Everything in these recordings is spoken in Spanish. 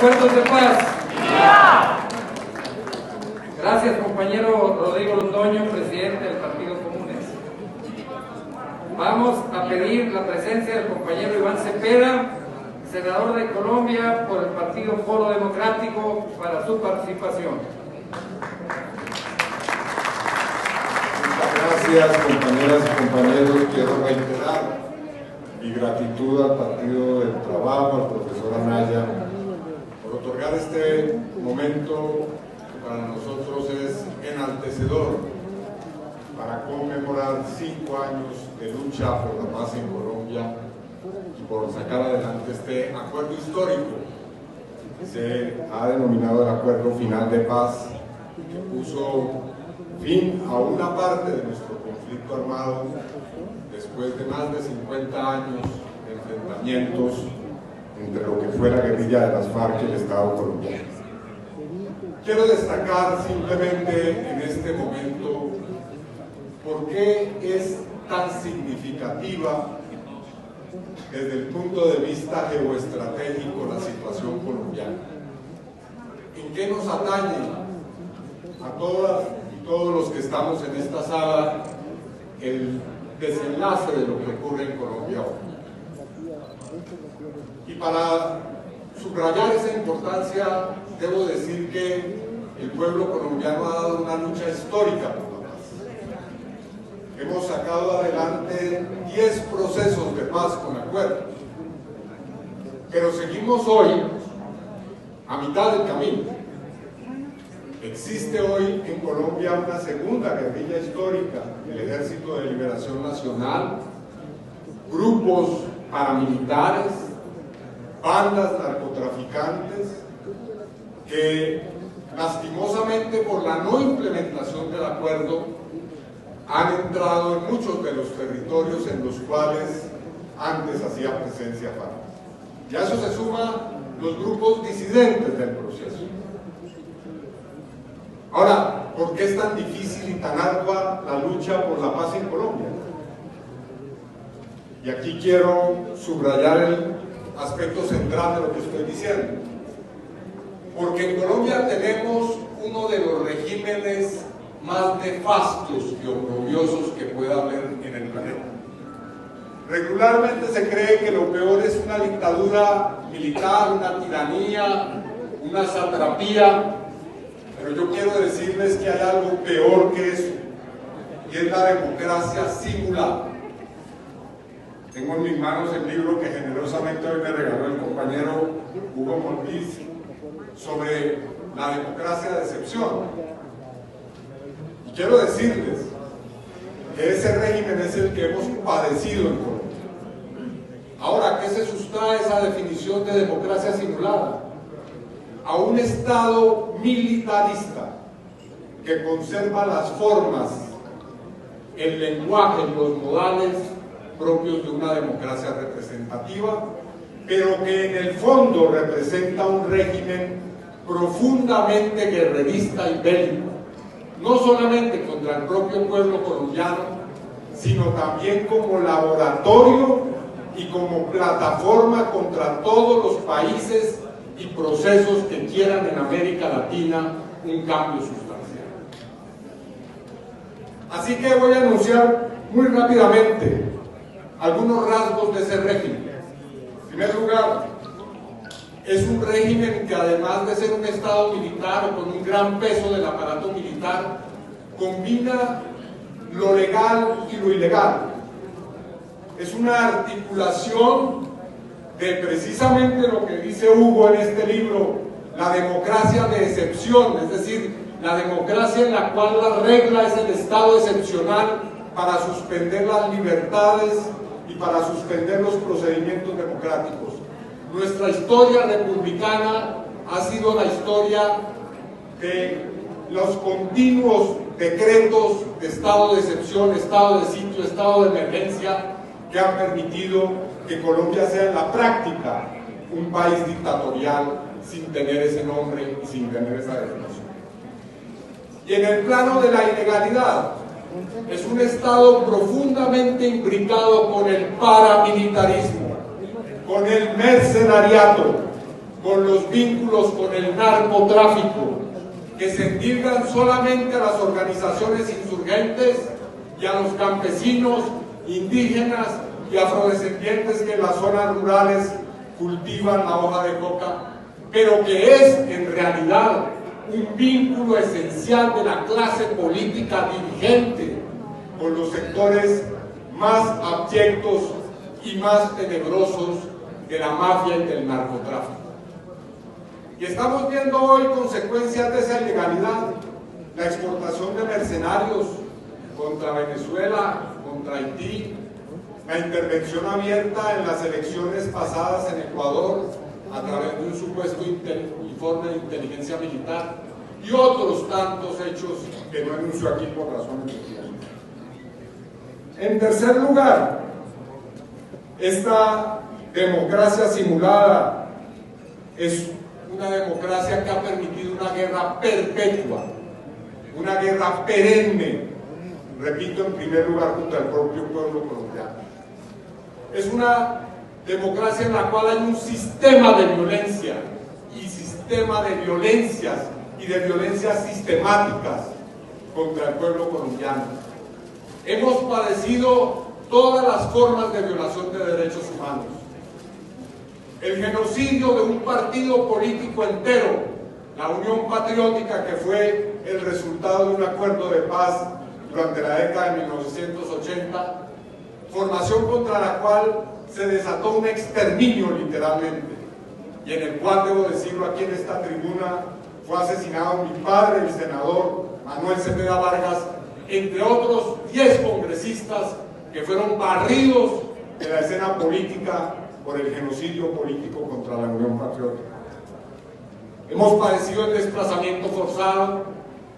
acuerdos de paz. Gracias, compañero Rodrigo Londoño, presidente del Partido Comunes. Vamos a pedir la presencia del compañero Iván Cepeda, senador de Colombia por el Partido Foro Democrático, para su participación. Muchas gracias, compañeras y compañeros. Quiero reiterar mi gratitud al Partido del Trabajo, al profesor Anaya, por otorgar este momento que para nosotros es enaltecedor para conmemorar 5 años de lucha por la paz en Colombia y por sacar adelante este acuerdo histórico. Se ha denominado el Acuerdo Final de Paz, que puso fin a una parte de nuestro conflicto armado después de más de 50 años de enfrentamientos entre lo que fue la guerrilla de las FARC y el Estado colombiano. Quiero destacar simplemente en este momento por qué es tan significativa desde el punto de vista geoestratégico la situación colombiana. ¿En qué nos atañe a todas y todos los que estamos en esta sala el desenlace de lo que ocurre en Colombia hoy? Y para subrayar esa importancia, debo decir que el pueblo colombiano ha dado una lucha histórica por la paz. Hemos sacado adelante 10 procesos de paz con acuerdos, pero seguimos hoy a mitad del camino. Existe hoy en Colombia una segunda guerrilla histórica, el Ejército de Liberación Nacional, grupos paramilitares, bandas narcotraficantes, que lastimosamente por la no implementación del acuerdo han entrado en muchos de los territorios en los cuales antes hacía presencia FARC. Y a eso se suman los grupos disidentes del proceso. Ahora, ¿por qué es tan difícil y tan ardua la lucha por la paz en Colombia? Y aquí quiero subrayar el aspecto central de lo que estoy diciendo. Porque en Colombia tenemos uno de los regímenes más nefastos y oprobiosos que pueda haber en el planeta. Regularmente se cree que lo peor es una dictadura militar, una tiranía, una satrapía, pero yo quiero decirles que hay algo peor que eso, y es la democracia simulada. Tengo en mis manos el libro que generosamente hoy me regaló el compañero Hugo Montiz sobre la democracia de excepción. Y quiero decirles que ese régimen es el que hemos padecido en Colombia. Ahora, ¿a qué se sustrae esa definición de democracia simulada? A un Estado militarista que conserva las formas, el lenguaje, los modales propios de una democracia representativa, pero que en el fondo representa un régimen profundamente guerrerista y bélico, no solamente contra el propio pueblo colombiano, sino también como laboratorio y como plataforma contra todos los países y procesos que quieran en América Latina un cambio sustancial. Así que voy a anunciar muy rápidamente algunos rasgos de ese régimen. En primer lugar, es un régimen que, además de ser un Estado militar o con un gran peso del aparato militar, combina lo legal y lo ilegal. Es una articulación de precisamente lo que dice Hugo en este libro, la democracia de excepción, es decir, la democracia en la cual la regla es el estado excepcional para suspender las libertades y para suspender los procedimientos democráticos. Nuestra historia republicana ha sido la historia de los continuos decretos de estado de excepción, estado de sitio, estado de emergencia, que han permitido que Colombia sea en la práctica un país dictatorial sin tener ese nombre y sin tener esa definición. Y en el plano de la ilegalidad, es un Estado profundamente imbricado con el paramilitarismo, con el mercenariato, con los vínculos con el narcotráfico, que se endilgan solamente a las organizaciones insurgentes y a los campesinos, indígenas y afrodescendientes que en las zonas rurales cultivan la hoja de coca, pero que es en realidad un vínculo esencial de la clase política dirigente con los sectores más abyectos y más tenebrosos de la mafia y del narcotráfico. Y estamos viendo hoy consecuencias de esa ilegalidad, la exportación de mercenarios contra Venezuela, contra Haití, la intervención abierta en las elecciones pasadas en Ecuador a través de un supuesto informe de inteligencia militar y otros tantos hechos que no enuncio aquí por razones de tiempo. En tercer lugar, esta democracia simulada es una democracia que ha permitido una guerra perpetua, una guerra perenne, repito, en primer lugar contra el propio pueblo colombiano. Es una democracia en la cual hay un sistema de violencia y sistema de violencias y de violencias sistemáticas contra el pueblo colombiano. Hemos padecido todas las formas de violación de derechos humanos. El genocidio de un partido político entero, la Unión Patriótica, que fue el resultado de un acuerdo de paz durante la década de 1980, formación contra la cual se desató un exterminio literalmente, y en el cual, debo decirlo aquí en esta tribuna, fue asesinado mi padre, el senador Manuel Cepeda Vargas, entre otros 10 congresistas que fueron barridos de la escena política por el genocidio político contra la Unión Patriótica. Hemos padecido el desplazamiento forzado,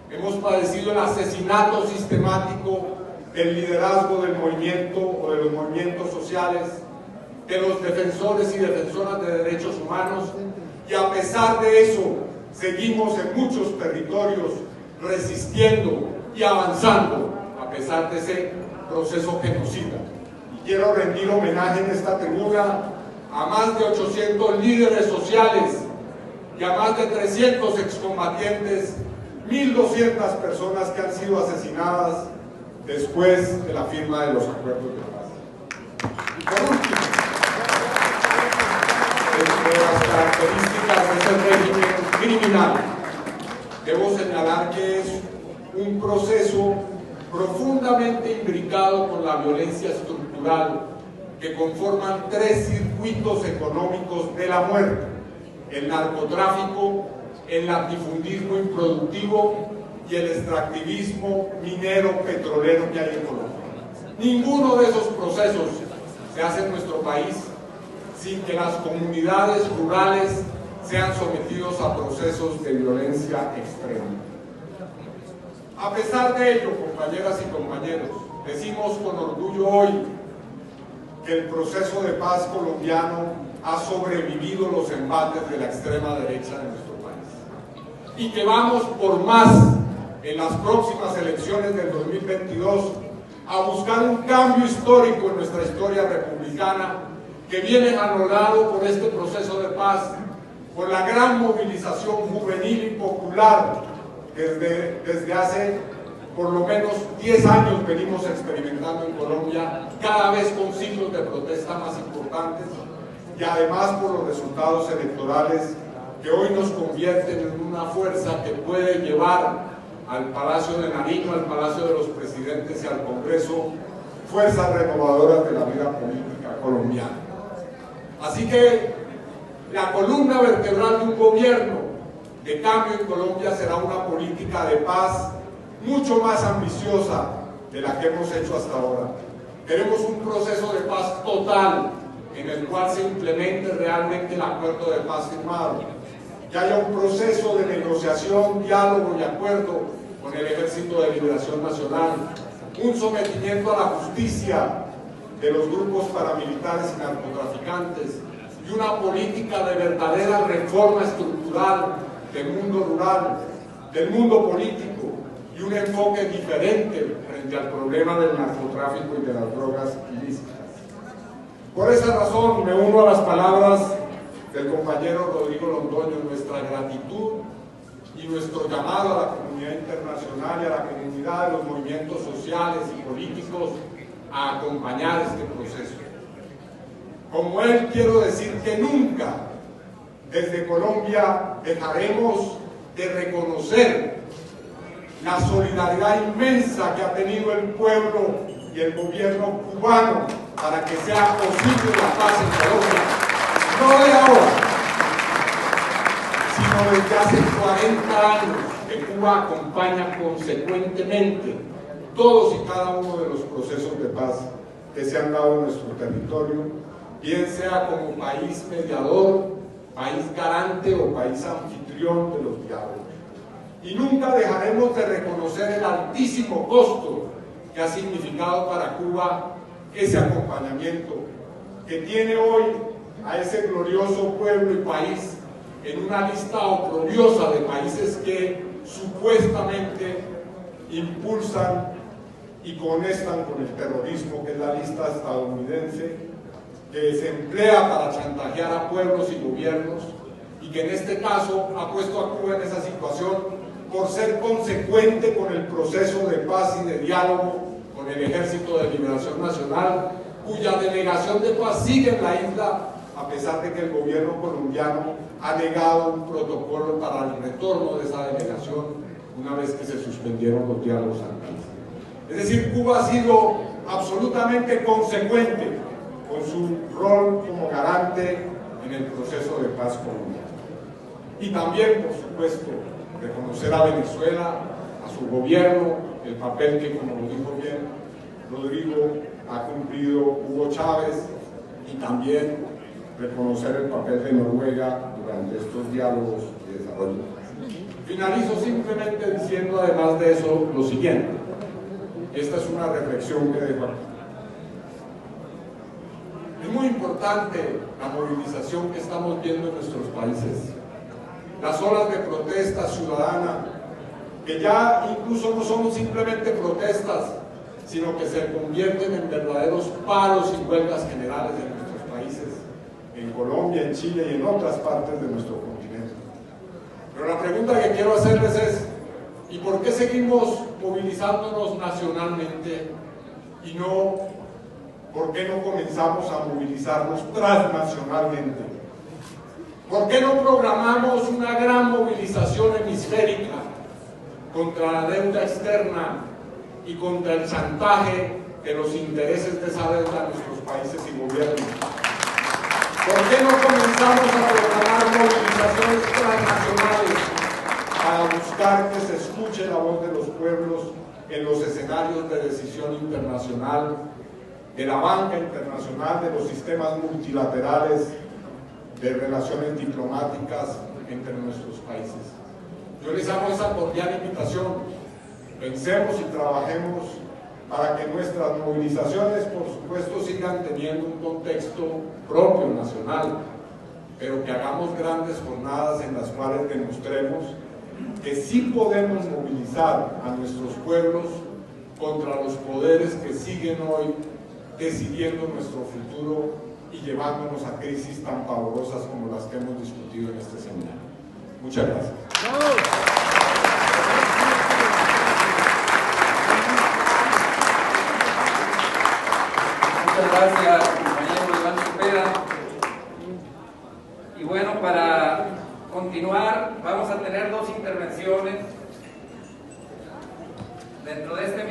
hemos padecido el asesinato sistemático del liderazgo del movimiento o de los movimientos sociales, de los defensores y defensoras de derechos humanos, y a pesar de eso seguimos en muchos territorios resistiendo y avanzando a pesar de ese proceso genocida. Y quiero rendir homenaje en esta tribuna a más de 800 líderes sociales y a más de 300 excombatientes, 1.200 personas que han sido asesinadas después de la firma de los acuerdos de paz. Y por último, entre las características de ese régimen criminal, debo señalar que es un proceso profundamente imbricado con la violencia estructural que conforman 3 circuitos económicos de la muerte: el narcotráfico, el latifundismo improductivo y el extractivismo minero petrolero que hay en Colombia. Ninguno de esos procesos se hace en nuestro país sin que las comunidades rurales sean sometidos a procesos de violencia extrema. A pesar de ello, compañeras y compañeros, decimos con orgullo hoy que el proceso de paz colombiano ha sobrevivido los embates de la extrema derecha de nuestro país y que vamos por más en las próximas elecciones del 2022 a buscar un cambio histórico en nuestra historia republicana que viene anulado por este proceso de paz, por la gran movilización juvenil y popular que desde hace por lo menos 10 años venimos experimentando en Colombia, cada vez con ciclos de protesta más importantes, y además por los resultados electorales que hoy nos convierten en una fuerza que puede llevar al Palacio de Nariño, al Palacio de los Presidentes y al Congreso fuerzas renovadoras de la vida política colombiana. Así que la columna vertebral de un gobierno de cambio en Colombia será una política de paz mucho más ambiciosa de la que hemos hecho hasta ahora. Queremos un proceso de paz total en el cual se implemente realmente el acuerdo de paz firmado, que haya un proceso de negociación, diálogo y acuerdo con el Ejército de Liberación Nacional, un sometimiento a la justicia de los grupos paramilitares y narcotraficantes y una política de verdadera reforma estructural del mundo rural, del mundo político, y un enfoque diferente frente al problema del narcotráfico y de las drogas ilícitas. Por esa razón me uno a las palabras del compañero Rodrigo Londoño, nuestra gratitud y nuestro llamado a la comunidad internacional y a la comunidad de los movimientos sociales y políticos a acompañar este proceso. Como él, quiero decir que nunca desde Colombia dejaremos de reconocer la solidaridad inmensa que ha tenido el pueblo y el gobierno cubano para que sea posible la paz en Colombia, no de ahora, sino desde hace 40 años que Cuba acompaña consecuentemente todos y cada uno de los procesos de paz que se han dado en nuestro territorio, bien sea como país mediador, país garante o país anfitrión de los diálogos. Y nunca dejaremos de reconocer el altísimo costo que ha significado para Cuba ese acompañamiento que tiene hoy a ese glorioso pueblo y país en una lista oprobiosa de países que supuestamente impulsan y conectan con el terrorismo, que es la lista estadounidense, que se emplea para chantajear a pueblos y gobiernos, y que en este caso ha puesto a Cuba en esa situación por ser consecuente con el proceso de paz y de diálogo con el Ejército de Liberación Nacional, cuya delegación de paz sigue en la isla, a pesar de que el gobierno colombiano ha negado un protocolo para el retorno de esa delegación una vez que se suspendieron los diálogos antes. Es decir, Cuba ha sido absolutamente consecuente con su rol como garante en el proceso de paz colombiano. Y también, por supuesto, reconocer a Venezuela, a su gobierno, el papel que, como lo dijo bien Rodrigo, ha cumplido Hugo Chávez, y también reconocer el papel de Noruega durante estos diálogos de desarrollo. Finalizo simplemente diciendo, además de eso, lo siguiente. Esta es una reflexión que dejo aquí. Es muy importante la movilización que estamos viendo en nuestros países. Las olas de protesta ciudadana, que ya incluso no son simplemente protestas, sino que se convierten en verdaderos paros y huelgas generales en nuestros países, en Colombia, en Chile y en otras partes de nuestro continente. Pero la pregunta que quiero hacerles es, ¿y por qué seguimos movilizándonos nacionalmente y por qué no comenzamos a movilizarnos transnacionalmente? ¿Por qué no programamos una gran movilización hemisférica contra la deuda externa y contra el chantaje de los intereses de esa deuda de nuestros países y gobiernos? ¿Por qué no comenzamos a programar movilizaciones transnacionales para buscar que se escuche la voz de los pueblos en los escenarios de decisión internacional, de la banca internacional, de los sistemas multilaterales, de relaciones diplomáticas entre nuestros países? Yo les hago esa cordial invitación. Pensemos y trabajemos para que nuestras movilizaciones, por supuesto, sigan teniendo un contexto propio, nacional, pero que hagamos grandes jornadas en las cuales demostremos que sí podemos movilizar a nuestros pueblos contra los poderes que siguen hoy decidiendo nuestro futuro y llevándonos a crisis tan pavorosas como las que hemos discutido en este seminario. Muchas gracias. Muchas gracias, compañero Iván Cepeda. Y bueno, para continuar, vamos a tener dos intervenciones dentro de este